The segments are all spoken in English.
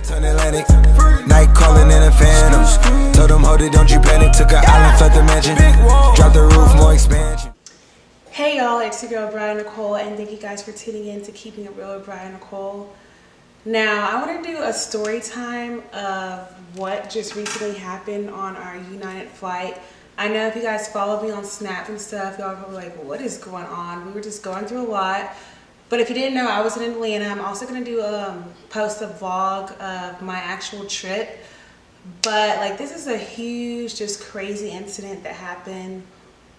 Turn Atlantic, night calling in a phantom. Told them, hold it, don't you panic. Took an island, fled the mansion. Drop the roof, more expansion. Hey y'all, it's your girl Bria Nicole, and thank you guys for tuning in to Keeping It Real with Bria Nicole. Now, I want to do a story time of what just recently happened on our United flight. I know if you guys follow me on Snap and stuff, y'all are probably like, well, what is going on? We were just going through a lot. But if you didn't know, I was in Atlanta. I'm also going to do post a vlog of my actual trip. But like, this is a huge, just crazy incident that happened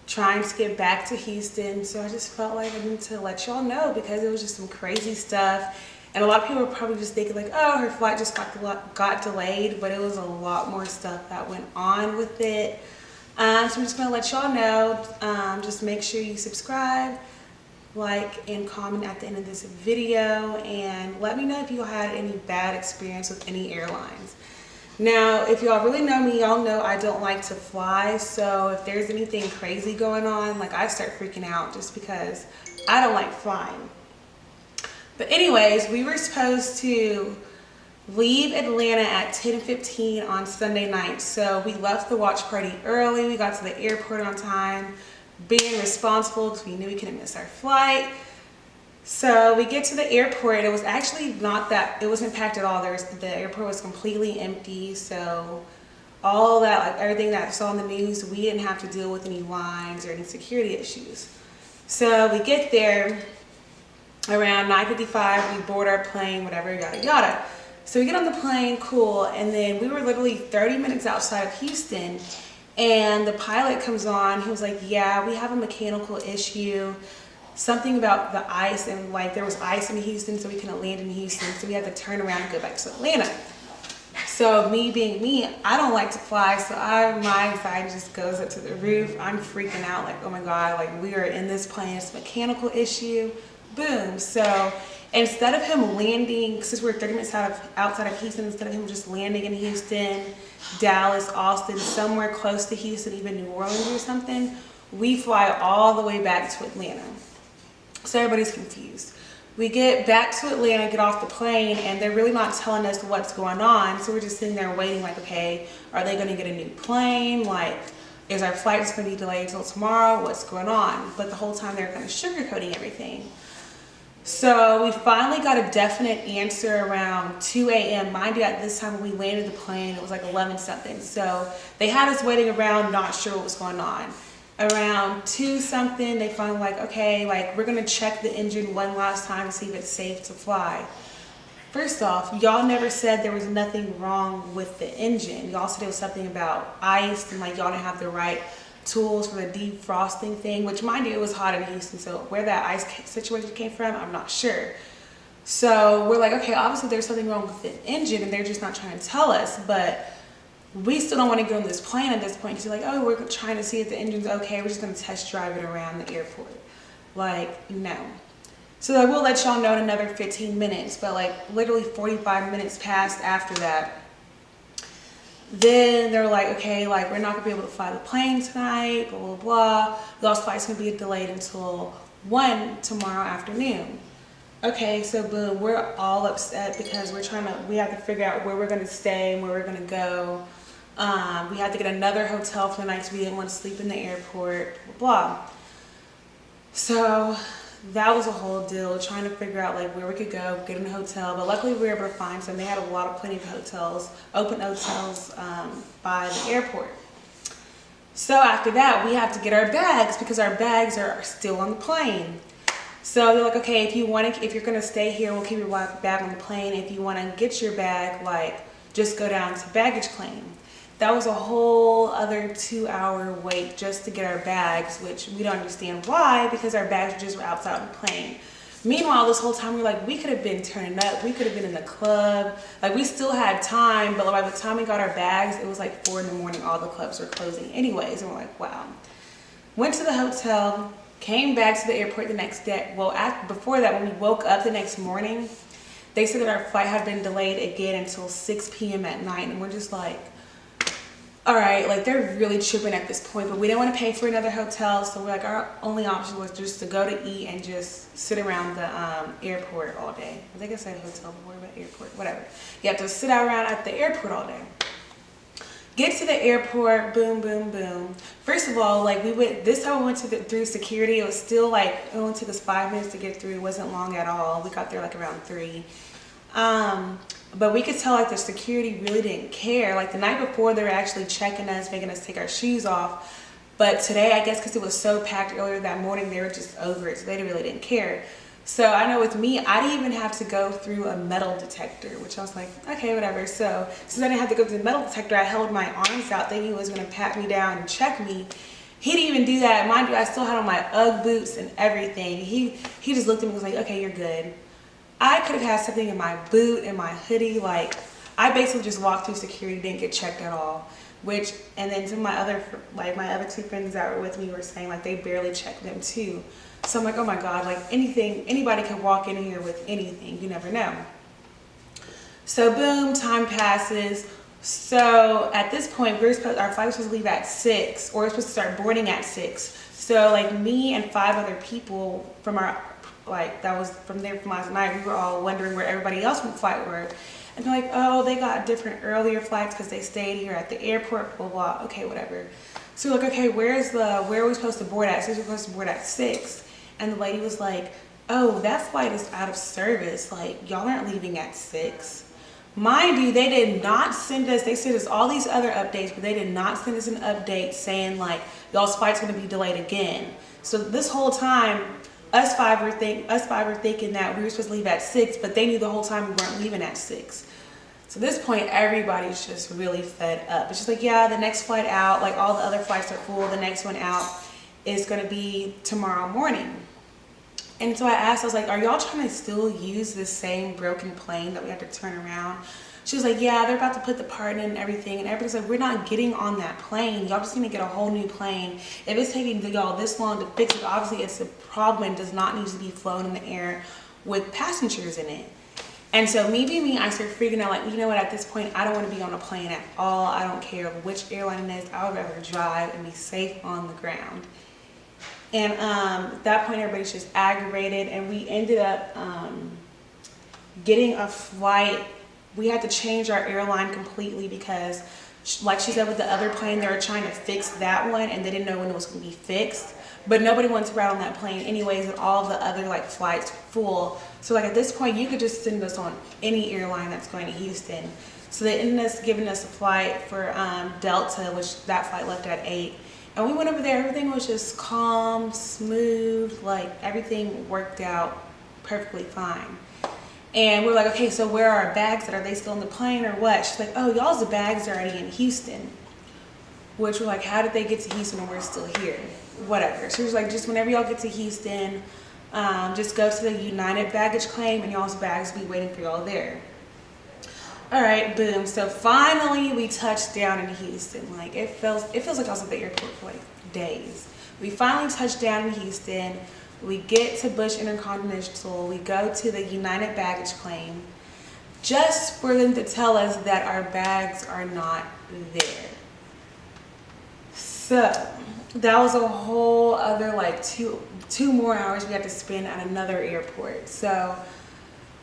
trying to get back to Houston. So I just felt like I needed to let y'all know because it was just some crazy stuff. And a lot of people are probably just thinking like, oh, her flight just got delayed. But it was a lot more stuff that went on with it. So I'm just going to let y'all know. Just make sure you subscribe, like, and comment at the end of this video, and let me know if you had any bad experience with any airlines. Now, if y'all really know me, y'all know I don't like to fly, so if there's anything crazy going on, like, I start freaking out just because I don't like flying. But anyways, we were supposed to leave Atlanta at 10:15 on Sunday night, so we left the watch party early. We got to the airport on time, being responsible because we knew we couldn't miss our flight. So we get to the airport. It was actually not that, it wasn't packed at all. The airport was completely empty, so all that, like everything that I saw on the news, we didn't have to deal with any lines or any security issues. So we get there around 9:55, we board our plane, whatever, yada yada. So we get on the plane, cool, and then we were literally 30 minutes outside of Houston, and the pilot comes on. He was like, yeah, we have a mechanical issue, something about the ice, and like there was ice in Houston, so we couldn't land in Houston, so we had to turn around and go back to Atlanta. So me being me, I don't like to fly, so my anxiety just goes up to the roof. I'm freaking out like, oh my God, like we are in this plane, it's a mechanical issue, boom. So instead of him landing, since we're 30 minutes outside of Houston, instead of him just landing in Houston, Dallas, Austin, somewhere close to Houston, even New Orleans or something, we fly all the way back to Atlanta. So everybody's confused. We get back to Atlanta, get off the plane, and they're really not telling us what's going on. So we're just sitting there waiting like, okay, are they gonna get a new plane? Like, is our flight just gonna be delayed until tomorrow? What's going on? But the whole time they're kind of sugarcoating everything. So we finally got a definite answer around 2 a.m. Mind you, at this time when we landed the plane, it was like 11 something. So they had us waiting around, not sure what was going on. Around 2 something, they finally like, okay, like we're gonna check the engine one last time to see if it's safe to fly. First off, y'all never said there was nothing wrong with the engine. Y'all said it was something about ice and like y'all didn't have the right tools for the defrosting thing, which mind you, it was hot in Houston, so where that ice situation came from, I'm not sure. So we're like, okay, obviously there's something wrong with the engine and they're just not trying to tell us, but we still don't want to get on this plane at this point because you're like, oh, we're trying to see if the engine's okay, we're just going to test drive it around the airport. Like, no. So like, we'll let y'all know in another 15 minutes, but like literally 45 minutes passed after that. Then they're like, okay, like we're not gonna be able to fly the plane tonight, blah, blah, blah. The last flight's gonna be delayed until 1 tomorrow afternoon. Okay, so boom, we're all upset because we have to figure out where we're gonna stay and where we're gonna go. We had to get another hotel for the night because we didn't want to sleep in the airport, blah, blah. So that was a whole deal, trying to figure out like where we could go, get in a hotel, but luckily we were able to find some. They had plenty of hotels, open hotels by the airport. So after that, we have to get our bags because our bags are still on the plane. So they're like, okay, if you're gonna stay here, we'll keep your bag on the plane. If you want to get your bag, like just go down to baggage claim. That was a whole other 2-hour wait just to get our bags, which we don't understand why, because our bags just were outside on the plane. Meanwhile, this whole time we're like, we could have been turning up, we could have been in the club, like we still had time, but by the time we got our bags, it was like 4 in the morning, all the clubs were closing anyways, and we're like, wow. Went to the hotel, came back to the airport the next day. Well, before that, when we woke up the next morning, they said that our flight had been delayed again until 6 p.m. at night, and we're just like, all right, like they're really tripping at this point, but we didn't want to pay for another hotel, so we're like, our only option was just to go to eat and just sit around the airport all day. I think I said hotel before, but airport, whatever. You have to sit around at the airport all day. Get to the airport, boom, boom, boom. First of all, like this time we went through security. It was still like, it only took us 5 minutes to get through. It wasn't long at all. We got there like around 3. But we could tell like the security really didn't care. Like the night before they were actually checking us, making us take our shoes off. But today, I guess because it was so packed earlier that morning, they were just over it. So they really didn't care. So I know with me, I didn't even have to go through a metal detector, which I was like, okay, whatever. So since I didn't have to go through the metal detector, I held my arms out thinking he was going to pat me down and check me. He didn't even do that. Mind you, I still had on my UGG boots and everything. He just looked at me and was like, okay, you're good. I could have had something in my boot and my hoodie. Like, I basically just walked through security, didn't get checked at all. And then some of my other 2 friends that were with me were saying like they barely checked them too. So I'm like, oh my God, like anybody could walk in here with anything. You never know. So boom, time passes. So at this point, our flight was supposed to leave at 6, or we're supposed to start boarding at 6. So like me and 5 other people from our, that was from last night, we were all wondering where everybody else from the flight were. And they're like, oh, they got different earlier flights because they stayed here at the airport, blah, blah, blah. Okay, whatever. So we're like, okay, where are we supposed to board at? So we're supposed to board at 6. And the lady was like, oh, that flight is out of service. Like, y'all aren't leaving at 6. Mind you, they did not send us, they sent us all these other updates, but they did not send us an update saying like, y'all's flight's gonna be delayed again. So this whole time, us five were thinking that we were supposed to leave at 6, but they knew the whole time we weren't leaving at 6. So at this point, everybody's just really fed up. It's just like, yeah, the next flight out, like all the other flights are full. The next one out is gonna be tomorrow morning. And so I asked, I was like, are y'all trying to still use the same broken plane that we had to turn around? She was like, yeah, they're about to put the part in and everything. And everybody's like, we're not getting on that plane. Y'all just gonna get a whole new plane. If it's taking y'all this long to fix it, obviously it's a problem and does not need to be flown in the air with passengers in it. And so me being me, I started freaking out like, you know what, at this point, I don't want to be on a plane at all. I don't care which airline it is. I would rather drive and be safe on the ground. And at that point, everybody's just aggravated, and we ended up getting a flight. We had to change our airline completely because, like she said with the other plane, they were trying to fix that one, and they didn't know when it was going to be fixed. But nobody wanted to ride on that plane anyways, and all of the other flights were full. So at this point, you could just send us on any airline that's going to Houston. So they ended up giving us a flight for Delta, which that flight left at 8. And we went over there, everything was just calm, smooth, like everything worked out perfectly fine. And we're like, okay, so where are our bags at? Are they still in the plane or what? She's like, oh, y'all's bags are already in Houston. Which we're like, how did they get to Houston when we're still here? Whatever. She was like, just whenever y'all get to Houston, just go to the United baggage claim and y'all's bags will be waiting for y'all there. All right, boom. So finally we touched down in Houston. Like it feels like I was at the airport for like days. We finally touched down in Houston. We get to Bush Intercontinental. We go to the United baggage claim just for them to tell us that our bags are not there. So that was a whole other like two more hours we had to spend at another airport. So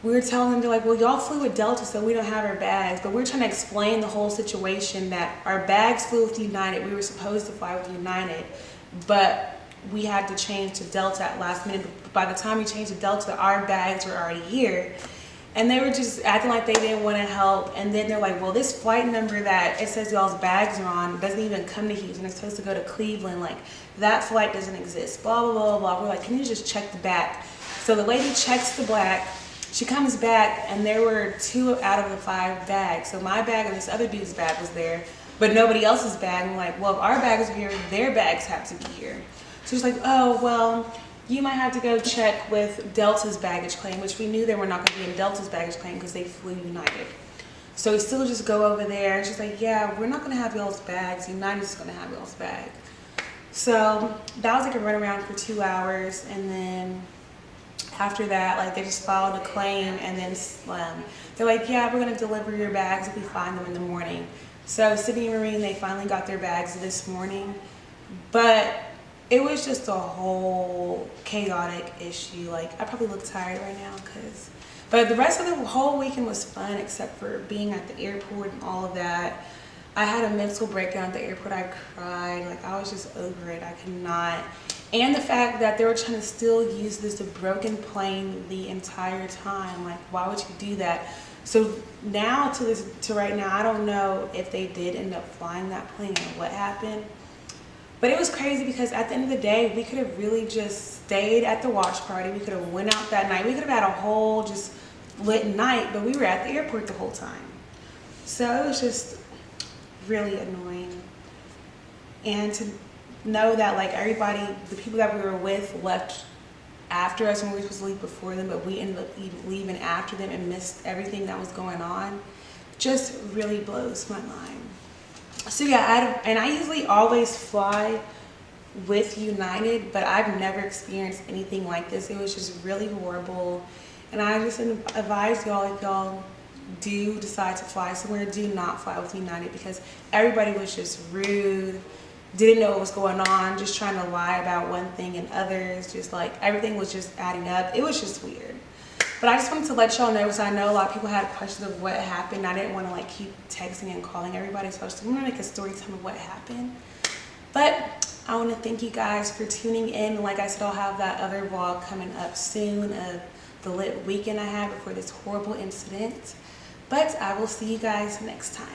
we were telling them, they're like, well, y'all flew with Delta, so we don't have our bags. But we're trying to explain the whole situation that our bags flew with United. We were supposed to fly with United, but we had to change to Delta at last minute. But by the time we changed to Delta, our bags were already here. And they were just acting like they didn't want to help. And then they're like, well, this flight number that it says y'all's bags are on doesn't even come to Houston. It's supposed to go to Cleveland. Like, that flight doesn't exist, blah, blah, blah, blah. We're like, can you just check the back? So the lady checks the back. She comes back, and there were 2 out of the 5 bags. So my bag and this other dude's bag was there, but nobody else's bag. I'm like, well, if our bags are here, their bags have to be here. So she's like, oh, well, you might have to go check with Delta's baggage claim, which we knew they were not going to be in Delta's baggage claim because they flew United. So we still just go over there. And she's like, yeah, we're not going to have y'all's bags. United's going to have y'all's bag. So that was like a runaround for 2 hours, and then after that, like, they just filed a claim, and then they're like, yeah, we're going to deliver your bags if we find them in the morning. So Sydney and Marine, they finally got their bags this morning, but it was just a whole chaotic issue. Like, I probably look tired right now but the rest of the whole weekend was fun, except for being at the airport and all of that. I had a mental breakdown at the airport. I cried. Like, I was just over it. I could not. And the fact that they were trying to still use this broken plane the entire time. Like, why would you do that? So now to right now, I don't know if they did end up flying that plane or what happened. But it was crazy because at the end of the day, we could have really just stayed at the watch party. We could have went out that night. We could have had a whole just lit night, but we were at the airport the whole time. So it was just really annoying. And to know that, like, everybody, the people that we were with left after us when we were supposed to leave before them, but we ended up leaving after them and missed everything that was going on, just really blows my mind. So yeah, I usually always fly with United, but I've never experienced anything like this. It was just really horrible. And I just advise y'all, if y'all do decide to fly somewhere, do not fly with United, because everybody was just rude, didn't know what was going on, just trying to lie about one thing and others, just like everything was just adding up. It was just weird. But I just wanted to let y'all know, because I know a lot of people had questions of what happened. I didn't want to like keep texting and calling everybody, so I just want to make a story time of what happened. But I want to thank you guys for tuning in. Like I said, I'll have that other vlog coming up soon of the lit weekend I had before this horrible incident. But I will see you guys next time.